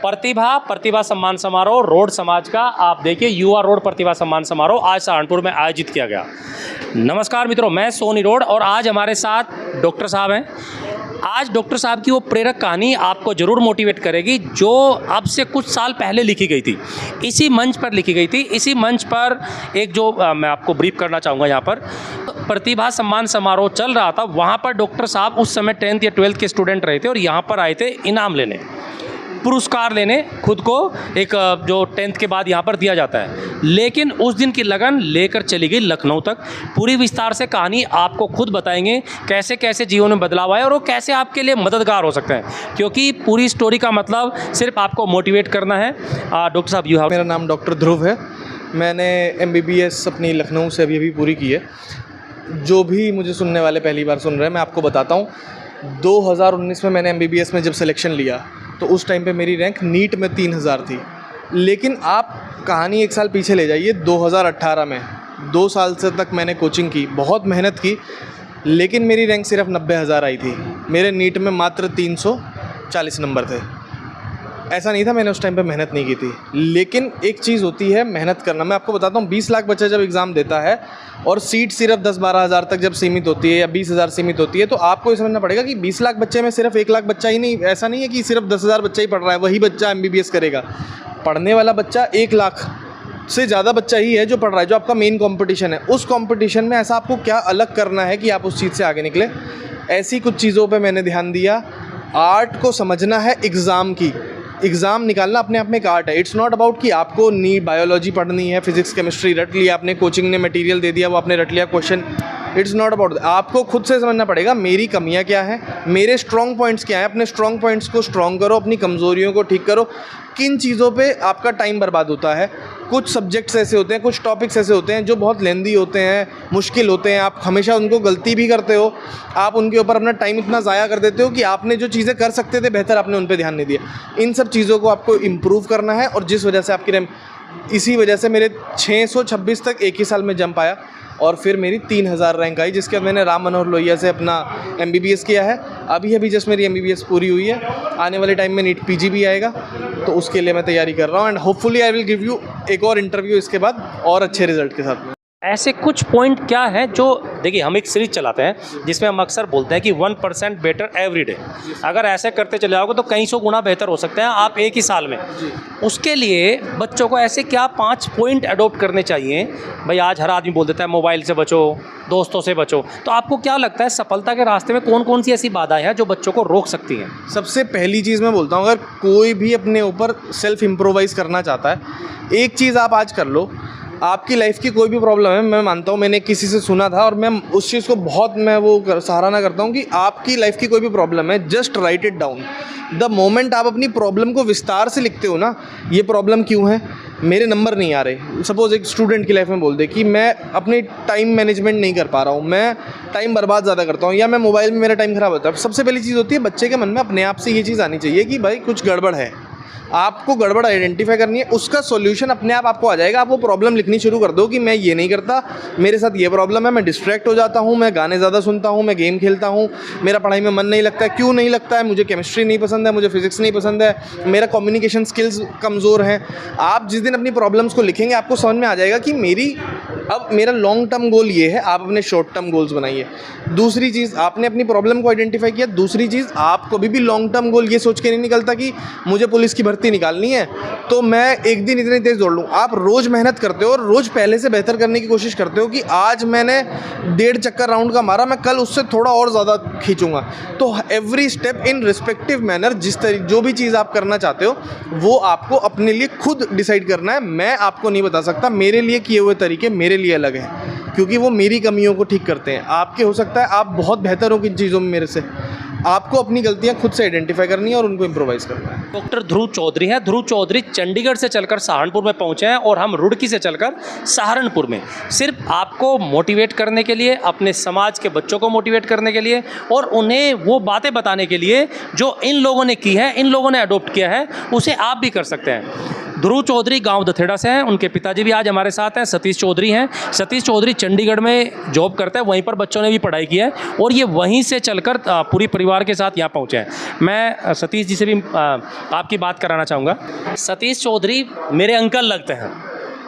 प्रतिभा प्रतिभा सम्मान समारोह रोड समाज का आप देखिए युवा रोड प्रतिभा सम्मान समारोह आज सहारनपुर में आयोजित किया गया। नमस्कार मित्रों, मैं सोनी रोड और आज हमारे साथ डॉक्टर साहब हैं। आज डॉक्टर साहब की वो प्रेरक कहानी आपको ज़रूर मोटिवेट करेगी जो अब से कुछ साल पहले लिखी गई थी, इसी मंच पर लिखी गई थी। इसी मंच पर एक जो मैं आपको ब्रीफ करना चाहूँगा, यहाँ पर प्रतिभा सम्मान समारोह चल रहा था। वहाँ पर डॉक्टर साहब उस समय 10th या 12th के स्टूडेंट रहे थे और यहाँ पर आए थे इनाम लेने, पुरस्कार लेने खुद को, एक जो 10th के बाद यहाँ पर दिया जाता है। लेकिन उस दिन की लगन लेकर चली गई लखनऊ तक। पूरी विस्तार से कहानी आपको खुद बताएंगे, कैसे कैसे जीवन में बदलाव आया और वो कैसे आपके लिए मददगार हो सकते हैं, क्योंकि पूरी स्टोरी का मतलब सिर्फ आपको मोटिवेट करना है। डॉक्टर साहब, यू हैव। मेरा नाम डॉक्टर ध्रुव है। मैंने MBBS अपनी लखनऊ से अभी पूरी की है। जो भी मुझे सुनने वाले पहली बार सुन रहे हैं, मैं आपको बताता हूँ, 2019 में मैंने MBBS में जब सिलेक्शन लिया तो उस टाइम पे मेरी रैंक नीट में 3000 थी। लेकिन आप कहानी एक साल पीछे ले जाइए, 2018 में 2 साल से तक मैंने कोचिंग की, बहुत मेहनत की, लेकिन मेरी रैंक सिर्फ 90,000 आई थी। मेरे नीट में मात्र 340 नंबर थे। ऐसा नहीं था मैंने उस टाइम पे मेहनत नहीं की थी, लेकिन एक चीज़ होती है मेहनत करना। मैं आपको बताता हूँ, 20 लाख बच्चा जब एग्ज़ाम देता है और सीट सिर्फ 10-12 हज़ार तक जब सीमित होती है या 20,000 सीमित होती है, तो आपको ये समझना पड़ेगा कि 20 लाख बच्चे में सिर्फ 1 लाख बच्चा ही नहीं, ऐसा नहीं है कि सिर्फ 10,000 बच्चा ही पढ़ रहा है, वही बच्चा MBBS करेगा। पढ़ने वाला बच्चा 1 लाख से ज़्यादा बच्चा ही है जो पढ़ रहा है, जो आपका मेन कंपटीशन है। उस कंपटीशन में ऐसा आपको क्या अलग करना है कि आप उस चीज़ से आगे निकले। ऐसी कुछ चीज़ों पे मैंने ध्यान दिया। आर्ट को समझना है, एग्ज़ाम निकालना अपने आप में एक आर्ट है। इट्स नॉट अबाउट कि आपको नीट बायोलॉजी पढ़नी है, फिजिक्स केमिस्ट्री रट लिया आपने, कोचिंग ने मटेरियल दे दिया, वो आपने रट लिया क्वेश्चन। इट्स नॉट अबाउट, आपको खुद से समझना पड़ेगा मेरी कमियां क्या हैं, मेरे स्ट्रॉन्ग पॉइंट्स क्या हैं। अपने स्ट्रॉन्ग पॉइंट्स को स्ट्रॉन्ग करो, अपनी कमज़ोरियों को ठीक करो। किन चीज़ों पे आपका टाइम बर्बाद होता है। कुछ सब्जेक्ट्स ऐसे होते हैं, कुछ टॉपिक्स ऐसे होते हैं जो बहुत लेंदी होते हैं, मुश्किल होते हैं, आप हमेशा उनको गलती भी करते हो, आप उनके ऊपर अपना टाइम इतना ज़ाया कर देते हो कि आपने जो चीज़ें कर सकते थे बेहतर, आपने उन पे ध्यान नहीं दिया। इन सब चीज़ों को आपको इम्प्रूव करना है और जिस वजह से आपकी रैंक, इसी वजह से मेरे 626 तक एक ही साल में जंप आया और फिर मेरी 3000 रैंक आई, जिसके बाद मैंने राम मनोहर लोहिया से अपना MBBS किया है। अभी जस्ट मेरी MBBS पूरी हुई है। आने वाले टाइम में नीट PG भी आएगा, तो उसके लिए मैं तैयारी कर रहा हूँ and hopefully I will give you एक और इंटरव्यू इसके बाद और अच्छे रिजल्ट के साथ में। ऐसे कुछ पॉइंट क्या है जो, देखिए हम एक सीरीज चलाते हैं जिसमें हम अक्सर बोलते हैं कि 1% बेटर एवरी डे। अगर ऐसे करते चले जाओगे तो कई 100 गुना बेहतर हो सकते हैं आप एक ही साल में। उसके लिए बच्चों को ऐसे क्या 5 पॉइंट अडॉप्ट करने चाहिए। भाई आज हर आदमी बोल देता है मोबाइल से बचो, दोस्तों से बचो, तो आपको क्या लगता है सफलता के रास्ते में कौन कौन सी ऐसी बाधाएं हैं जो बच्चों को रोक सकती हैं? सबसे पहली चीज़ मैं बोलता हूँ, अगर कोई भी अपने ऊपर सेल्फ इम्प्रोवाइज़ करना चाहता है, एक चीज़ आप आज कर लो। आपकी लाइफ की कोई भी प्रॉब्लम है, मैं मानता हूँ, मैंने किसी से सुना था और मैं उस चीज़ को बहुत सराहना करता हूँ कि आपकी लाइफ की कोई भी प्रॉब्लम है, just right it down. The moment आप अपनी प्रॉब्लम को विस्तार से लिखते हो ना, ये प्रॉब्लम क्यों है, मेरे नंबर नहीं आ रहे। सपोज़ एक स्टूडेंट की लाइफ में बोल दे कि मैं अपनी टाइम मैनेजमेंट नहीं कर पा रहा हूँ, मैं टाइम बर्बाद ज़्यादा करता हूँ, या मैं मोबाइल में मेरा टाइम ख़राब होता है। सबसे पहली चीज़ होती है, बच्चे के मन में अपने आप से ये चीज़ आनी चाहिए कि भाई कुछ गड़बड़ है। आपको गड़बड़ आइडेंटिफाई करनी है, उसका सॉल्यूशन अपने आप आपको आ जाएगा। आप वो प्रॉब्लम लिखनी शुरू कर दो कि मैं ये नहीं करता, मेरे साथ ये प्रॉब्लम है, मैं डिस्ट्रैक्ट हो जाता हूँ, मैं गाने ज़्यादा सुनता हूँ, मैं गेम खेलता हूँ, मेरा पढ़ाई में मन नहीं लगता है। क्यों नहीं लगता है? मुझे केमिस्ट्री नहीं पसंद है, मुझे फिजिक्स नहीं पसंद है, मेरा कम्युनिकेशन स्किल्स कमज़ोर हैं। आप जिस दिन अपनी प्रॉब्लम्स को लिखेंगे, आपको समझ में आ जाएगा कि अब मेरा लॉन्ग टर्म गोल ये है। आप अपने शॉर्ट टर्म गोल्स बनाइए। दूसरी चीज़, आपने अपनी प्रॉब्लम को आइडेंटिफाई किया। दूसरी चीज़, आप कभी भी लॉन्ग टर्म गोल ये सोच के नहीं निकलता कि मुझे पुलिस की भर्ती निकालनी है तो मैं एक दिन इतनी तेज़ दौड़ लूँ। आप रोज़ मेहनत करते हो और रोज़ पहले से बेहतर करने की कोशिश करते हो कि आज मैंने 1.5 चक्कर राउंड का मारा, मैं कल उससे थोड़ा और ज़्यादा खींचूंगा। तो every step in respective manner, जो भी चीज़ आप करना चाहते हो वो आपको अपने लिए खुद डिसाइड करना है। मैं आपको नहीं बता सकता, मेरे लिए किए हुए तरीके मेरे लिए अलग हैं क्योंकि वो मेरी कमियों को ठीक करते हैं। आपके हो सकता है आप बहुत बेहतर हो किन चीज़ों में मेरे से। आपको अपनी गलतियां खुद से आइडेंटिफाई करनी है और उनको इम्प्रोवाइज़ करना है। डॉक्टर ध्रुव चौधरी हैं। ध्रुव चौधरी चंडीगढ़ से चलकर सहारनपुर में पहुंचे हैं और हम रुड़की से चलकर सहारनपुर में, सिर्फ आपको मोटिवेट करने के लिए, अपने समाज के बच्चों को मोटिवेट करने के लिए और उन्हें वो बातें बताने के लिए जो इन लोगों ने की है, इन लोगों ने अडॉप्ट किया है, उसे आप भी कर सकते हैं। ध्रुव चौधरी गांव दथेड़ा से हैं, उनके पिताजी भी आज हमारे साथ हैं, सतीश चौधरी हैं। सतीश चौधरी चंडीगढ़ में जॉब करते हैं, वहीं पर बच्चों ने भी पढ़ाई की है और ये वहीं से चलकर पूरी परिवार के साथ यहाँ पहुँचे हैं। मैं सतीश जी से भी आपकी बात कराना चाहूँगा। सतीश चौधरी मेरे अंकल लगते हैं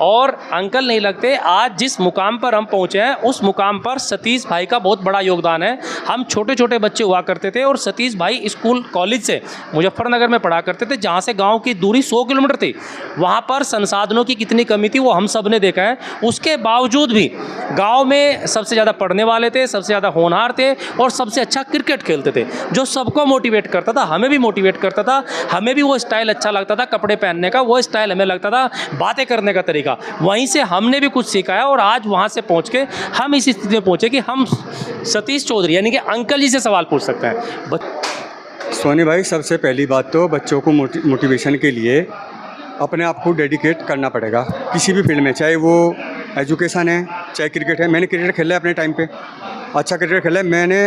और अंकल नहीं लगते। आज जिस मुकाम पर हम पहुँचे हैं उस मुकाम पर सतीश भाई का बहुत बड़ा योगदान है। हम छोटे छोटे बच्चे हुआ करते थे और सतीश भाई स्कूल कॉलेज से मुजफ्फरनगर में पढ़ा करते थे, जहाँ से गांव की दूरी 100 किलोमीटर थी। वहाँ पर संसाधनों की कितनी कमी थी वो हम सब ने देखा है। उसके बावजूद भी गाँव में सबसे ज़्यादा पढ़ने वाले थे, सबसे ज़्यादा होनहार थे और सबसे अच्छा क्रिकेट खेलते थे, जो सबको मोटिवेट करता था। हमें भी मोटिवेट करता था, हमें भी वो स्टाइल अच्छा लगता था, कपड़े पहनने का वो स्टाइल हमें लगता था, बातें करने का तरीका। वहीं से हमने भी कुछ सीखा है और आज वहाँ से पहुँच के हम इस स्थिति में पहुँचे कि हम सतीश चौधरी यानी कि अंकल जी से सवाल पूछ सकते हैं। सोनी भाई, सबसे पहली बात तो बच्चों को मोटिवेशन के लिए अपने आप को डेडिकेट करना पड़ेगा किसी भी फील्ड में, चाहे वो एजुकेशन है चाहे क्रिकेट है। मैंने क्रिकेट खेला है अपने टाइम पे, अच्छा क्रिकेट खेला है। मैंने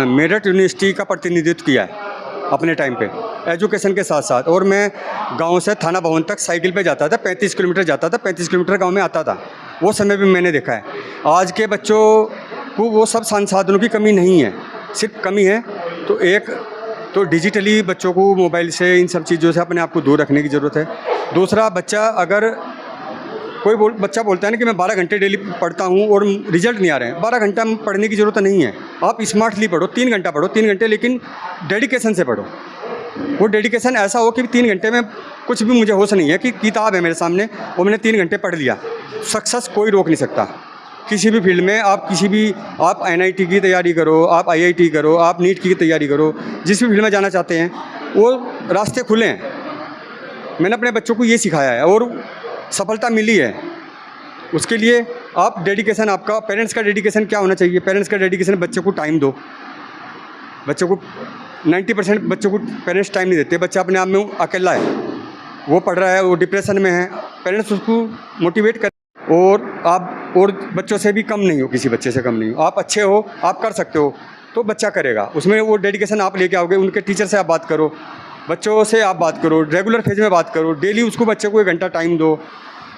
मेरठ यूनिवर्सिटी का प्रतिनिधित्व किया है अपने टाइम पे एजुकेशन के साथ साथ। और मैं गांव से थाना भवन तक साइकिल पे जाता था, 35 किलोमीटर जाता था, 35 किलोमीटर गांव में आता था। वो समय भी मैंने देखा है। आज के बच्चों को वो सब संसाधनों की कमी नहीं है, सिर्फ कमी है तो एक तो डिजिटली बच्चों को मोबाइल से इन सब चीज़ों से अपने आप को दूर रखने की ज़रूरत है। दूसरा, बच्चा अगर बच्चा बोलता है ना कि मैं 12 घंटे डेली पढ़ता हूँ और रिजल्ट नहीं आ रहे हैं, 12 घंटा पढ़ने की ज़रूरत नहीं है। आप स्मार्टली पढ़ो, 3 घंटा पढ़ो, 3 घंटे, लेकिन डेडिकेशन से पढ़ो। वो डेडिकेशन ऐसा हो कि 3 घंटे में कुछ भी मुझे होश नहीं है कि किताब है मेरे सामने और मैंने 3 घंटे पढ़ लिया। सक्सेस कोई रोक नहीं सकता किसी भी फील्ड में। आप किसी भी, आप NIT की तैयारी करो, आप IIT करो, आप नीट की तैयारी करो, जिस भी फील्ड में जाना चाहते हैं वो रास्ते खुले हैं। मैंने अपने बच्चों को ये सिखाया है और सफलता मिली है। उसके लिए आप डेडिकेशन, आपका पेरेंट्स का डेडिकेशन क्या होना चाहिए? पेरेंट्स का डेडिकेशन, बच्चे को टाइम दो। बच्चों को 90% बच्चों को पेरेंट्स टाइम नहीं देते। बच्चा अपने आप में अकेला है, वो पढ़ रहा है, वो डिप्रेशन में है, पेरेंट्स उसको मोटिवेट करें। और आप और बच्चों से भी कम नहीं हो, किसी बच्चे से कम नहीं हो। आप अच्छे हो, आप कर सकते हो तो बच्चा करेगा। उसमें वो डेडिकेशन आप लेके आओगे। उनके टीचर से आप बात करो, बच्चों से आप बात करो, रेगुलर फेज में बात करो। डेली उसको, बच्चे को 1 घंटा टाइम दो।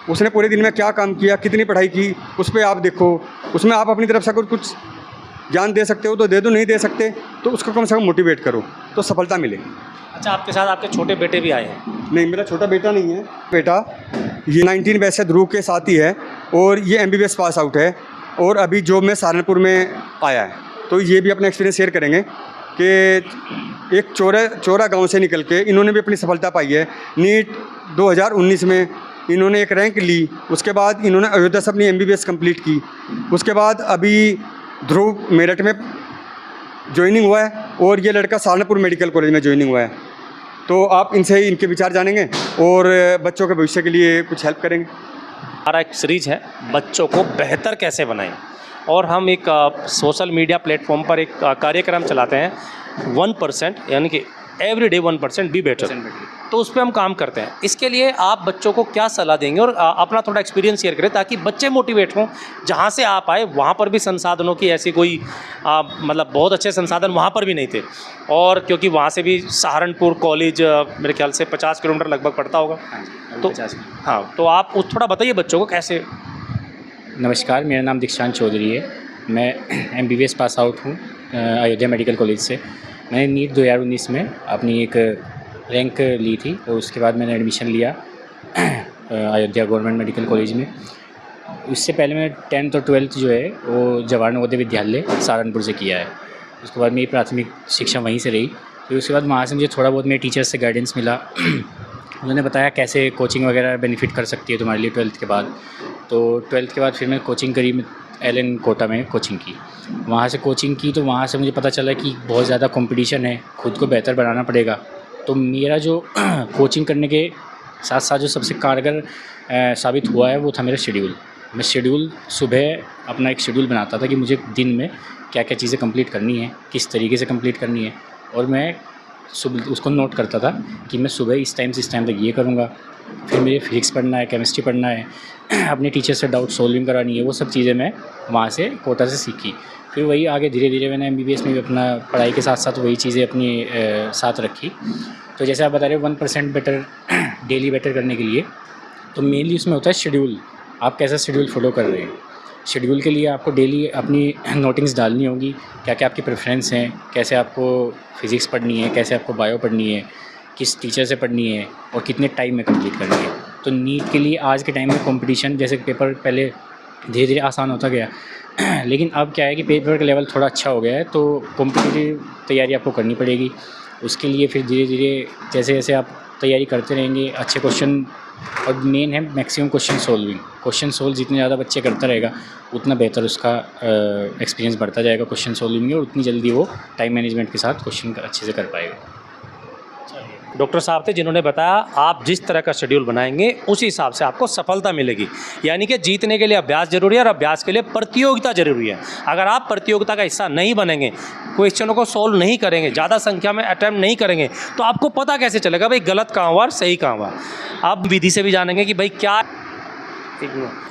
उसने पूरे दिन में क्या काम किया, कितनी पढ़ाई की, उस पर आप देखो। उसमें आप अपनी तरफ से अगर कुछ ज्ञान दे सकते हो तो दे दो, नहीं दे सकते तो उसको कम से कम मोटिवेट करो तो सफलता मिलेगी। अच्छा, आपके साथ आपके छोटे बेटे भी आए हैं? नहीं, मेरा छोटा बेटा नहीं है। बेटा ये 19 बैच से ध्रुव के साथ ही है और ये MBBS पास आउट है और अभी जॉब में सहारनपुर में आया है। तो ये भी अपना एक्सपीरियंस शेयर करेंगे कि एक चोरा गांव से निकल के इन्होंने भी अपनी सफलता पाई है। नीट 2019 में इन्होंने एक रैंक ली, उसके बाद इन्होंने अयोध्या से अपनी MBBS कंप्लीट की। उसके बाद अभी ध्रुव मेरठ में ज्वाइनिंग हुआ है और ये लड़का सहारनपुर मेडिकल कॉलेज में ज्वाइनिंग हुआ है। तो आप इनसे ही इनके विचार जानेंगे और बच्चों के भविष्य के लिए कुछ हेल्प करेंगे। हमारा एक सीरीज है बच्चों को बेहतर कैसे बनाएं, और हम एक सोशल मीडिया प्लेटफॉर्म पर एक कार्यक्रम चलाते हैं 1%, यानी कि एवरीडे 1% बी बेटर। तो उस पर हम काम करते हैं। इसके लिए आप बच्चों को क्या सलाह देंगे और अपना थोड़ा एक्सपीरियंस शेयर करें ताकि बच्चे मोटिवेट हों। जहाँ से आप आए वहाँ पर भी संसाधनों की ऐसी कोई मतलब बहुत अच्छे संसाधन वहाँ पर भी नहीं थे, और क्योंकि वहाँ से भी सहारनपुर कॉलेज मेरे ख्याल से 50 किलोमीटर लगभग पड़ता होगा। तो हाँ, तो आप थोड़ा बताइए बच्चों को कैसे। नमस्कार, मेरा नाम दीक्षांत चौधरी है। मैं MBBS पास आउट हूँ अयोध्या मेडिकल कॉलेज से। मैंने नीट 2019 में अपनी एक रैंक ली थी और उसके बाद मैंने एडमिशन लिया अयोध्या गवर्नमेंट मेडिकल कॉलेज में। उससे पहले मैंने 10th और 12th जो है वो जवाहर नवोदय विद्यालय सहारनपुर से किया है। उसके बाद मेरी प्राथमिक शिक्षा वहीं से रही। फिर उसके बाद वहाँ से मुझे थोड़ा बहुत मेरे टीचर्स से गाइडेंस मिला। उन्होंने बताया कैसे कोचिंग वगैरह बेनिफिट कर सकती है तुम्हारे लिए 12th के बाद। तो 12th के बाद फिर मैं कोचिंग करी, LN कोटा में कोचिंग की। वहाँ से कोचिंग की तो वहाँ से मुझे पता चला कि बहुत ज़्यादा कंपटीशन है, खुद को बेहतर बनाना पड़ेगा। तो मेरा जो कोचिंग करने के साथ साथ जो सबसे कारगर साबित हुआ है वो था मेरा शेड्यूल। मैं सुबह अपना एक शेड्यूल बनाता था कि मुझे दिन में क्या क्या चीज़ें कंप्लीट करनी है, किस तरीके से कंप्लीट करनी है, और मैं सुबह उसको नोट करता था कि मैं सुबह इस टाइम से इस टाइम तक ये करूँगा, फिर मुझे फिजिक्स पढ़ना है, केमिस्ट्री पढ़ना है, अपने टीचर से डाउट सॉल्विंग करानी है, वो सब चीज़ें मैं वहाँ से कोटा से सीखी। फिर वही आगे धीरे धीरे मैंने MBBS में भी अपना पढ़ाई के साथ साथ वही चीज़ें अपनी साथ रखी। तो जैसे आप बता रहे हो 1% बेटर डेली बेटर करने के लिए, तो मेनली उसमें होता है शेड्यूल, आप कैसा शेड्यूल फॉलो कर रहे हैं। शेड्यूल के लिए आपको डेली अपनी नोटिंग्स डालनी होगी, क्या क्या आपकी प्रेफरेंस हैं, कैसे आपको फ़िज़िक्स पढ़नी है, कैसे आपको बायो पढ़नी है, किस टीचर से पढ़नी है और कितने टाइम में कंप्लीट करनी है। तो नीट के लिए आज के टाइम में कंपटीशन, जैसे पेपर पहले धीरे धीरे आसान होता गया लेकिन अब क्या है कि पेपर का लेवल थोड़ा अच्छा हो गया है, तो कॉम्पिटिटिव तैयारी आपको करनी पड़ेगी। उसके लिए फिर धीरे धीरे जैसे जैसे आप तैयारी करते रहेंगे, अच्छे क्वेश्चन, और मेन है maximum question solving. Question solve जितने ज़्यादा बच्चे करता रहेगा उतना बेहतर उसका एक्सपीरियंस बढ़ता जाएगा क्वेश्चन सोल्विंग में, और उतनी जल्दी वो टाइम मैनेजमेंट के साथ क्वेश्चन अच्छे से कर पाएगा। डॉक्टर साहब थे जिन्होंने बताया आप जिस तरह का शेड्यूल बनाएंगे उसी हिसाब से आपको सफलता मिलेगी। यानी कि जीतने के लिए अभ्यास जरूरी है और अभ्यास के लिए प्रतियोगिता जरूरी है। अगर आप प्रतियोगिता का हिस्सा नहीं बनेंगे, क्वेश्चनों को सोल्व नहीं करेंगे, ज़्यादा संख्या में अटैम्प्ट नहीं करेंगे, तो आपको पता कैसे चलेगा भाई गलत कहाँ हुआ और सही कहाँ हुआ। आप विधि से भी जानेंगे कि भाई क्या।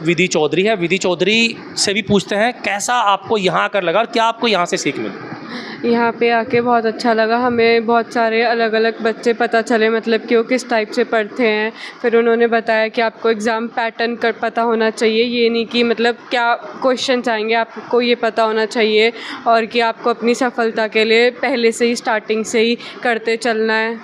विधि चौधरी है, विधि चौधरी से भी पूछते हैं कैसा आपको यहाँ आकर लगा और क्या आपको यहाँ से सीख मिली। यहाँ पे आके बहुत अच्छा लगा, हमें बहुत सारे अलग अलग बच्चे पता चले, मतलब कि वो किस टाइप से पढ़ते हैं। फिर उन्होंने बताया कि आपको एग्ज़ाम पैटर्न कर पता होना चाहिए, ये नहीं कि मतलब क्या क्वेश्चन आएंगे, आपको ये पता होना चाहिए, और कि आपको अपनी सफलता के लिए पहले से ही स्टार्टिंग से ही करते चलना है।